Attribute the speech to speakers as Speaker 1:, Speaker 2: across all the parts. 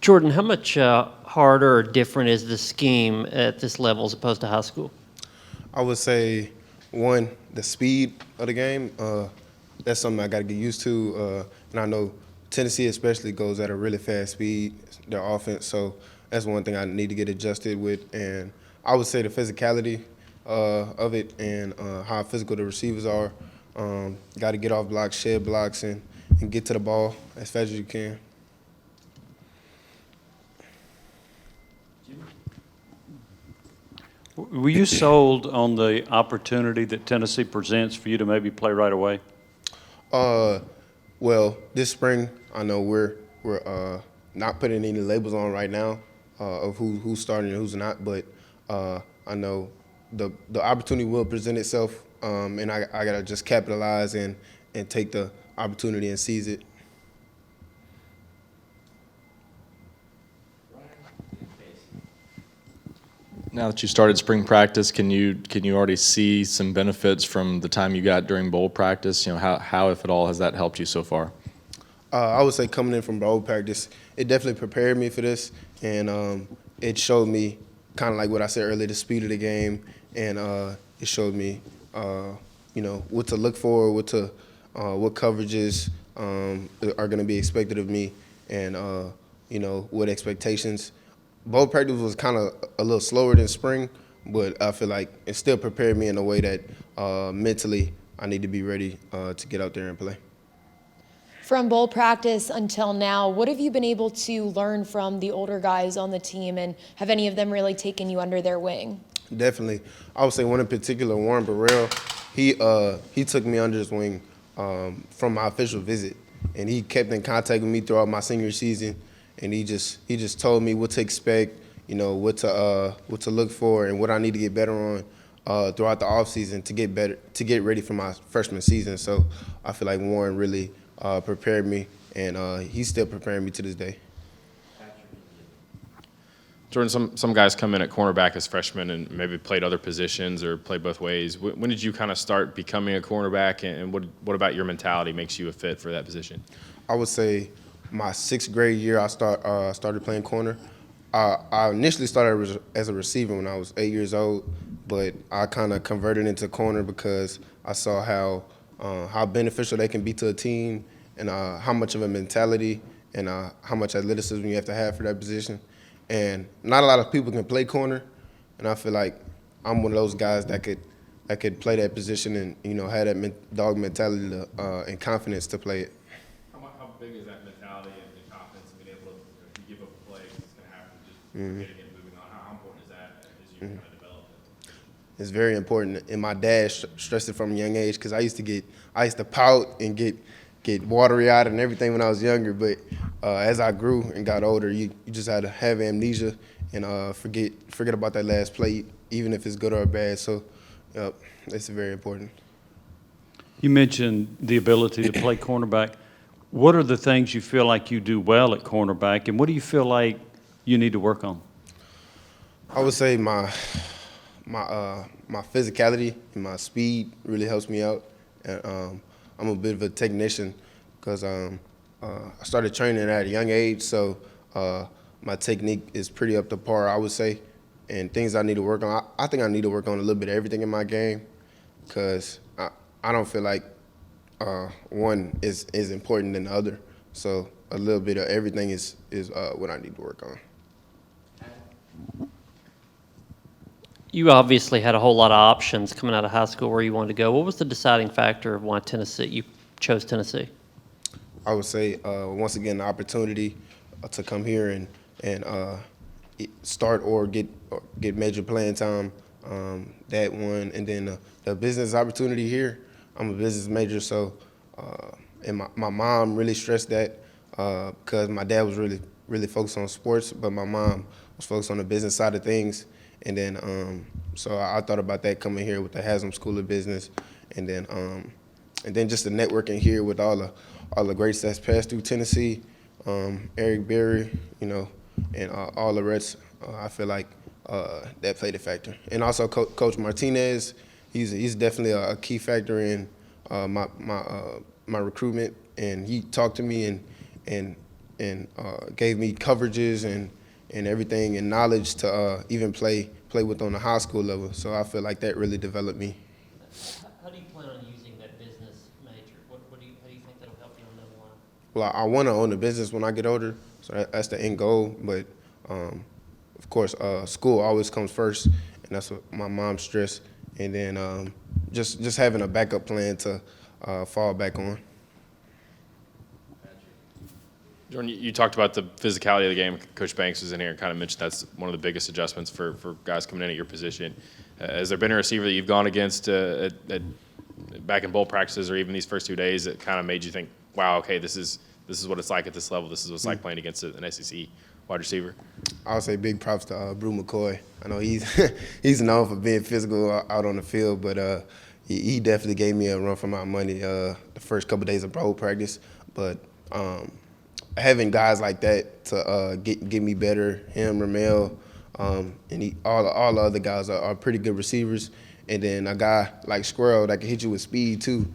Speaker 1: Jordan, how much harder or different is the scheme at this level as opposed to high school?
Speaker 2: I would say one, the speed of the game. That's something I got to get used to, and I know Tennessee especially goes at a really fast speed, their offense. So that's one thing I need to get adjusted with. And I would say the physicality of it and how physical the receivers are. Got to get off blocks, shed blocks, and get to the ball as fast as you can.
Speaker 3: Were you sold on the opportunity that Tennessee presents for you to maybe play right away?
Speaker 2: Well, this spring, I know we're not putting any labels on right now of who's starting and who's not, but I know the opportunity will present itself, and I gotta just capitalize and take the opportunity and seize it.
Speaker 4: Now that you started spring practice, can you already see some benefits from the time you got during bowl practice? You know, how if at all has that helped you so far?
Speaker 2: I would say coming in from bowl practice, it definitely prepared me for this, and it showed me kind of like what I said earlier, the speed of the game, and it showed me, what to look for, what coverages are going to be expected of me, and what expectations. Bowl practice was kind of a little slower than spring, but I feel like it still prepared me in a way that mentally I need to be ready to get out there and play.
Speaker 5: From bowl practice until now, what have you been able to learn from the older guys on the team, and have any of them really taken you under their wing?
Speaker 2: Definitely. I would say one in particular, Warren Burrell, he took me under his wing from my official visit, and he kept in contact with me throughout my senior season, and he just told me what to expect, what to look for, and what I need to get better on throughout the offseason to get ready for my freshman season. So I feel like Warren really prepared me, and he's still preparing me to this day.
Speaker 6: Jordan, some guys come in at cornerback as freshmen and maybe played other positions or played both ways. When did you kind of start becoming a cornerback, and what about your mentality makes you a fit for that position?
Speaker 2: I would say my sixth grade year, I started playing corner. I initially started as a receiver when I was 8 years old, but I kind of converted into corner because I saw how beneficial they can be to a team, and how much of a mentality and how much athleticism you have to have for that position. And not a lot of people can play corner, and I feel like I'm one of those guys that could play that position and have that dog mentality and confidence to play it.
Speaker 6: How big is that mentality and confidence and being able to, if you give up a play, it's going to happen, just getting it moving on? How important is that as you kind of develop it?
Speaker 2: It's very important, and my dad stressed it from a young age because I used to pout and get watery eyed and everything when I was younger. But as I grew and got older, you just had to have amnesia and forget about that last play, even if it's good or bad. So, it's very important.
Speaker 3: You mentioned the ability to play cornerback. What are the things you feel like you do well at cornerback, and what do you feel like you need to work on?
Speaker 2: I would say my physicality and my speed really helps me out. And, I'm a bit of a technician because I started training at a young age, so my technique is pretty up to par, I would say. And things I need to work on, I think I need to work on a little bit of everything in my game because I don't feel like one is important than the other. So a little bit of everything is what I need to work on.
Speaker 1: You obviously had a whole lot of options coming out of high school where you wanted to go. What was the deciding factor of why you chose Tennessee?
Speaker 2: I would say once again the opportunity to come here and start or get major playing time. That one, and then the business opportunity here. I'm a business major, so and my mom really stressed that because my dad was really focused on sports, but my mom was focused on the business side of things. And then, so I thought about that coming here with the Haslam School of Business, and then just the networking here with all the greats that's passed through Tennessee, Eric Berry, and all the rest. I feel like that played a factor, and also Coach Martinez. He's definitely a key factor in my recruitment, and he talked to me and gave me coverages and everything and knowledge to even play with on the high school level. So I feel like that really developed me.
Speaker 1: How do you plan on using that business major? How do you think that'll help you on that line?
Speaker 2: Well, I want to own a business when I get older, so that's the end goal. But of course, school always comes first, and that's what my mom stressed. And then just having a backup plan to fall back on.
Speaker 6: Jordan, you talked about the physicality of the game. Coach Banks was in here and kind of mentioned that's one of the biggest adjustments for guys coming in at your position. Has there been a receiver that you've gone against back in bowl practices or even these first 2 days that kind of made you think, wow, okay, this is what it's like at this level. This is what it's like playing against an SEC wide receiver?
Speaker 2: I would say big props to Brew McCoy. I know he's he's known for being physical out on the field, but he definitely gave me a run for my money the first couple of days of bowl practice. But having guys like that to get me better, him, Ramel, and all the other guys are pretty good receivers. And then a guy like Squirrel that can hit you with speed too,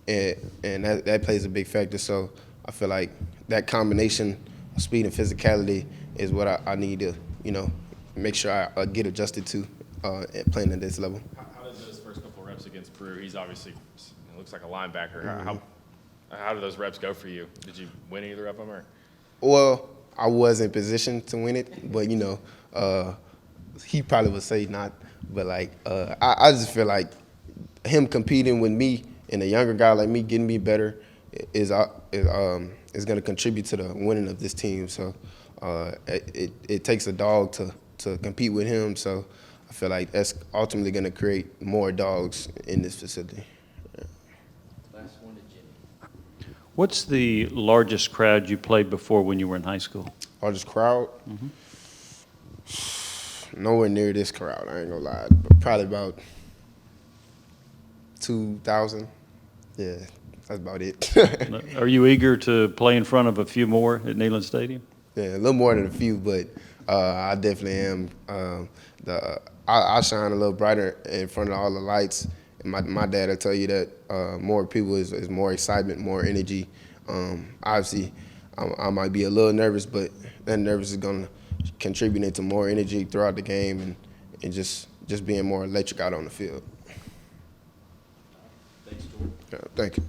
Speaker 2: and that plays a big factor. So I feel like that combination of speed and physicality is what I need to, make sure I get adjusted to playing at this level.
Speaker 6: How did those first couple reps against Brew? He's obviously looks like a linebacker. How did those reps go for you? Did you win either of them or?
Speaker 2: Well, I was in position to win it, but he probably would say not. But I just feel like him competing with me and a younger guy like me getting me better is going to contribute to the winning of this team. So it takes a dog to compete with him. So I feel like that's ultimately going to create more dogs in this facility.
Speaker 3: What's the largest crowd you played before when you were in high school?
Speaker 2: Largest crowd? Nowhere near this crowd, I ain't gonna lie. But probably about 2,000. Yeah, that's about it.
Speaker 3: Are you eager to play in front of a few more at Neyland Stadium?
Speaker 2: Yeah, a little more than a few, but I definitely am. I shine a little brighter in front of all the lights. And my dad will tell you that more people is more excitement, more energy. Obviously, I might be a little nervous, but that nervous is going to contribute into more energy throughout the game and just being more electric out on the field.
Speaker 3: Thanks, Jordan.
Speaker 2: Yeah, thank you.